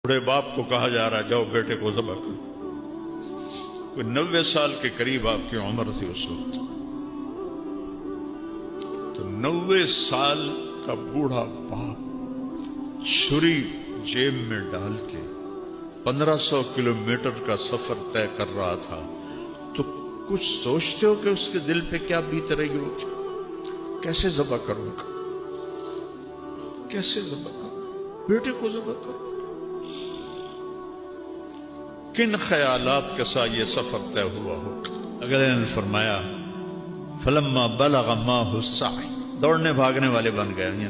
بوڑھے باپ کو کہا جا رہا جاؤ بیٹے کو ذبح کرو. کوئی 90 سال کے قریب آپ کی عمر تھی اس وقت. تو 90 سال کا بوڑھا باپ چھری جیب میں ڈال کے 1500 کلومیٹر کا سفر طے کر رہا تھا. تو کچھ سوچتے ہو کہ اس کے دل پہ کیا بیت رہی ہو؟ کیسے ذبح کروں گا، کیسے ذبح کروں، بیٹے کو ذبح کروں. کن خیالات کے ساتھ یہ سفر طے ہوا ہوگا. اگلے نے فرمایا فلما بلغ ماہ السعی، دوڑنے بھاگنے والے بن گئے.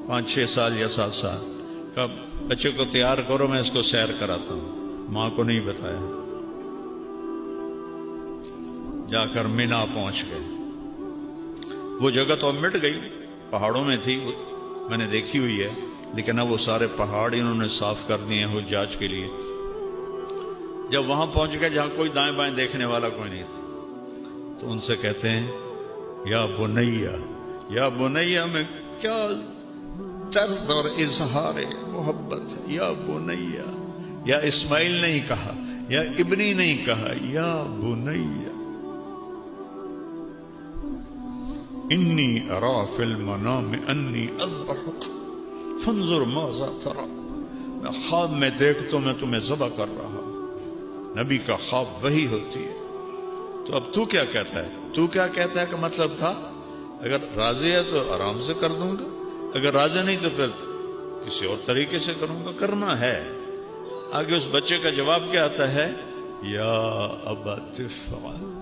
5-6 سال یا 7 سال. کب بچے کو تیار کرو میں اس کو سیر کراتا ہوں. ماں کو نہیں بتایا. جا کر مینا پہنچ گئے. وہ جگہ تو اب مٹ گئی، پہاڑوں میں تھی، میں نے دیکھی ہوئی ہے، لیکن اب وہ سارے پہاڑ انہوں نے صاف کر دیے ہیں حجاج کے لیے. جب وہاں پہنچ گئے جہاں کوئی دائیں بائیں دیکھنے والا کوئی نہیں تھا، تو ان سے کہتے ہیں یا بنیا، یا بنیا میں کیا درد اور اظہار محبت ہے. یا بنیا، یا اسماعیل نہیں کہا، یا ابنی نہیں کہا، یا بنیا انی ارا فی المنام انی اذبحک فانظر ماذا ترى. میں خواب میں دیکھتا ہوں میں تمہیں ذبح کر رہا. نبی کا خواب وہی ہوتی ہے. تو اب تو کیا کہتا ہے؟ تو کیا کہتا ہے کہ مطلب تھا اگر راضی ہے تو آرام سے کر دوں گا، اگر راضی نہیں تو پھر کسی اور طریقے سے کروں گا. کرنا ہے. آگے اس بچے کا جواب کیا آتا ہے؟ یا ابا تفعل